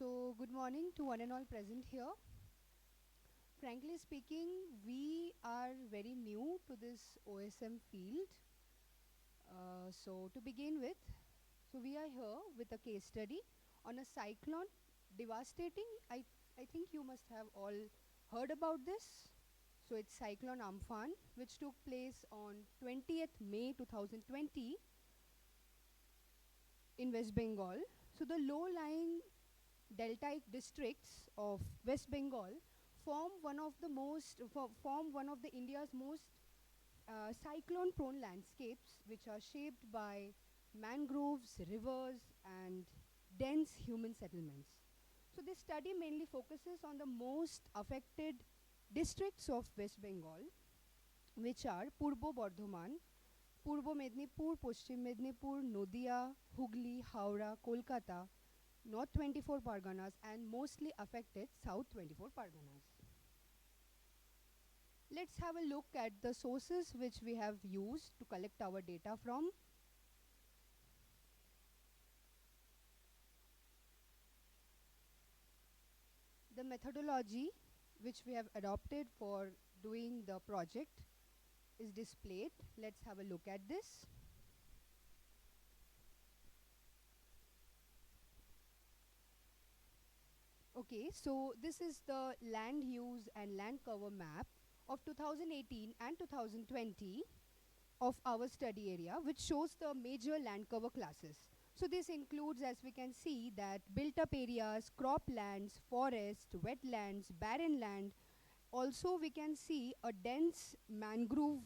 So, good morning to one and all present here. Frankly speaking, we are very new to this OSM field. To begin with, we are here with a case study on a cyclone devastating. I think you must have all heard about this. So, it's Cyclone Amphan, which took place on 20th May 2020 in West Bengal. So, the low-lying deltaic districts of West Bengal form one of the India's most cyclone prone landscapes, which are shaped by mangroves, rivers and dense human settlements. So this study mainly focuses on the most affected districts of West Bengal, which are Purbo Bardhaman, Purbo Mednipur, Paschim Mednipur, Nodia, Hugli, Howrah, Kolkata, North 24 Parganas and mostly affected South 24 Parganas. Let's have a look at the sources which we have used to collect our data from. The methodology which we have adopted for doing the project is displayed. Let's have a look at this. Okay, so this is the land use and land cover map of 2018 and 2020 of our study area, which shows the major land cover classes. So this includes, as we can see, that built up areas, croplands, forest, wetlands, barren land. Also we can see a dense mangrove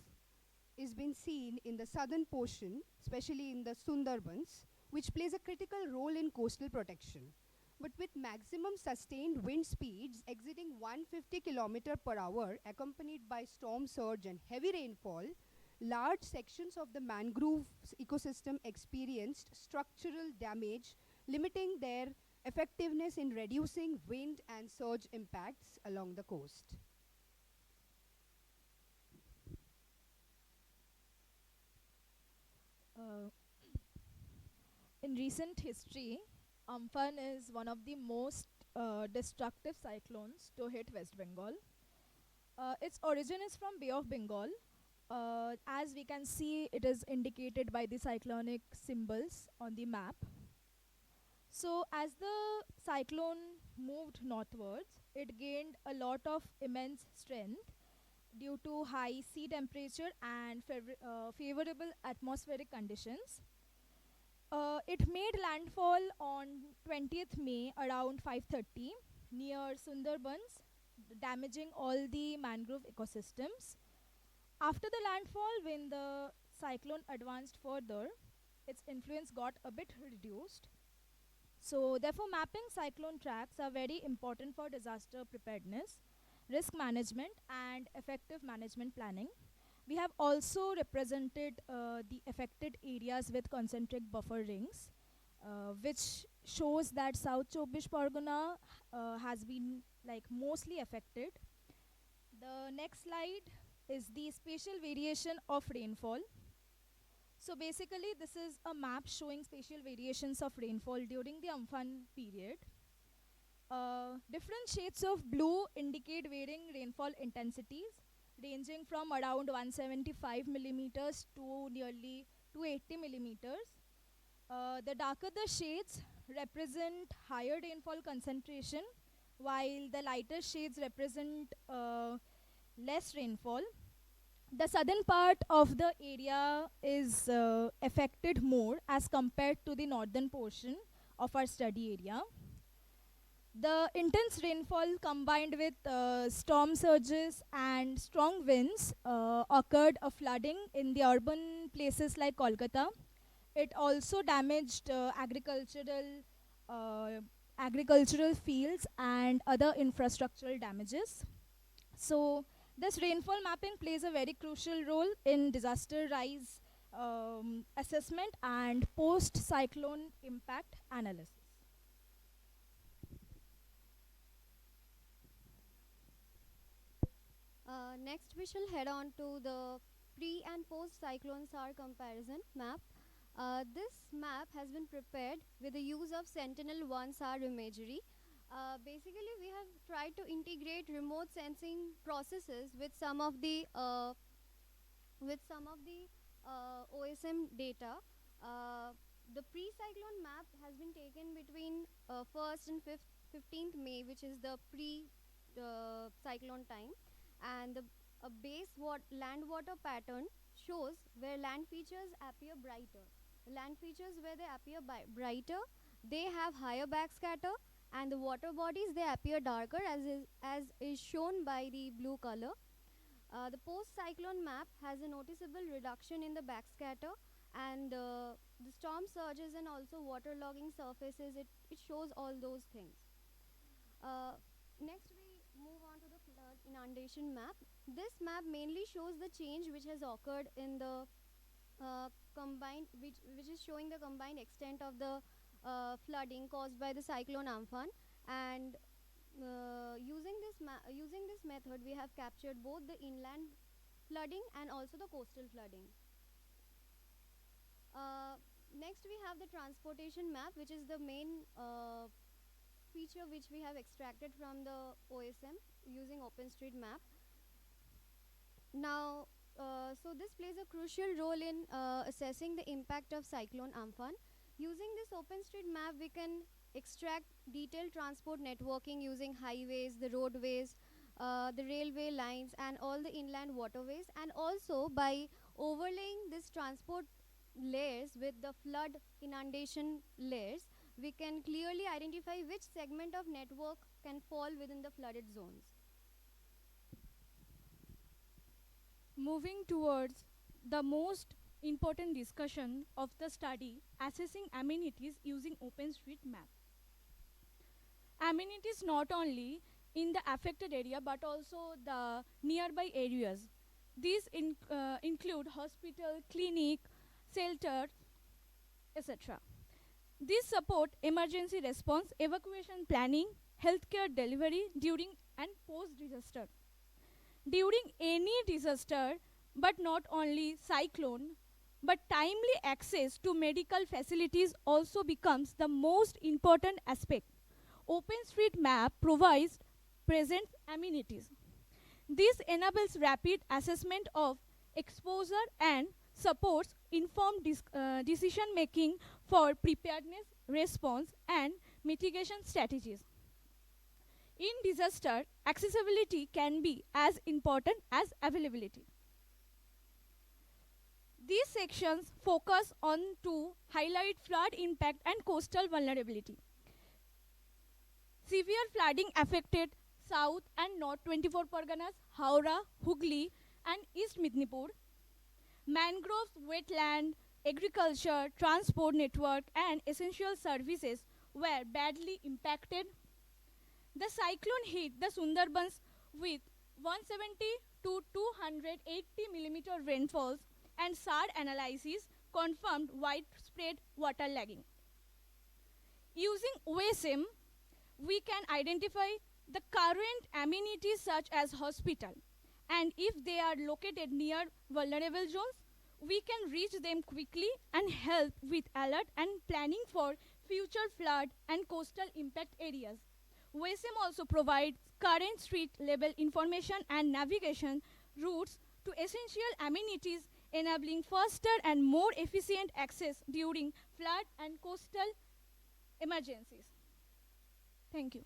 is been seen in the southern portion, especially in the Sundarbans, which plays a critical role in coastal protection. But with maximum sustained wind speeds exceeding 150 km per hour, accompanied by storm surge and heavy rainfall, large sections of the mangrove ecosystem experienced structural damage, limiting their effectiveness in reducing wind and surge impacts along the coast. In recent history, Amphan is one of the most destructive cyclones to hit West Bengal. Its origin is from Bay of Bengal. As we can see, it is indicated by the cyclonic symbols on the map. So as the cyclone moved northwards, it gained a lot of immense strength due to high sea temperature and favorable atmospheric conditions. It made landfall on 20th May around 5:30 near Sundarbans, damaging all the mangrove ecosystems. After the landfall, when the cyclone advanced further, its influence got a bit reduced. So therefore, mapping cyclone tracks are very important for disaster preparedness, risk management and effective management planning. We have also represented the affected areas with concentric buffer rings, which shows that South Chobbish Pargana has been mostly affected. The next slide is the spatial variation of rainfall. So basically, this is a map showing spatial variations of rainfall during the Amphan period. Different shades of blue indicate varying rainfall intensities, ranging from around 175 millimeters to nearly 280 millimeters. The darker the shades represent higher rainfall concentration, while the lighter shades represent less rainfall. The southern part of the area is affected more as compared to the northern portion of our study area. The intense rainfall combined with storm surges and strong winds occurred a flooding in the urban places like Kolkata. It also damaged agricultural fields and other infrastructural damages. So this rainfall mapping plays a very crucial role in disaster rise assessment and post-cyclone impact analysis. Next, we shall head on to the pre and post cyclone SAR comparison map. This map has been prepared with the use of Sentinel-1 SAR imagery Basically, we have tried to integrate remote sensing processes with some of the OSM data. The pre-cyclone map has been taken between 1st and 15th May, which is the pre-cyclone time, and the a base land water pattern shows where land features appear brighter. The land features where they appear brighter, they have higher backscatter, and the water bodies they appear darker as is shown by the blue color. The post-cyclone map has a noticeable reduction in the backscatter, and the storm surges and also waterlogging surfaces. It shows all those things. Next, we move on to the flood inundation map. This map mainly shows the change which has occurred in the which is showing the combined extent of the flooding caused by the cyclone Amphan, and using this method, we have captured both the inland flooding and also the coastal flooding. Next, we have the transportation map, which is the main feature which we have extracted from the OSM using OpenStreetMap. Now, so this plays a crucial role in assessing the impact of Cyclone Amphan. Using this OpenStreetMap, we can extract detailed transport networking using highways, the roadways, the railway lines, and all the inland waterways. And also by overlaying this transport layers with the flood inundation layers, we can clearly identify which segment of network can fall within the flooded zones. Moving towards the most important discussion of the study, assessing amenities using OpenStreetMap. Amenities not only in the affected area but also the nearby areas. These include hospital, clinic, shelter, etc. These support emergency response, evacuation planning, healthcare delivery during and post disaster. During any disaster, but not only cyclone, but timely access to medical facilities also becomes the most important aspect. OpenStreetMap provides present amenities. This enables rapid assessment of exposure and supports informed decision making for preparedness, response, and mitigation strategies. In disaster, accessibility can be as important as availability. These sections focus on to highlight flood impact and coastal vulnerability. Severe flooding affected South and North 24 Parganas, Howrah, Hooghly, and East Midnapore. Mangroves, wetland, agriculture, transport network, and essential services were badly impacted. The cyclone hit the Sundarbans with 170 to 280 millimeter rainfalls, and SAR analysis confirmed widespread waterlogging. Using OSM, we can identify the current amenities such as hospital, and if they are located near vulnerable zones, we can reach them quickly and help with alert and planning for future flood and coastal impact areas. OSM also provides current street level information and navigation routes to essential amenities, enabling faster and more efficient access during flood and coastal emergencies. Thank you.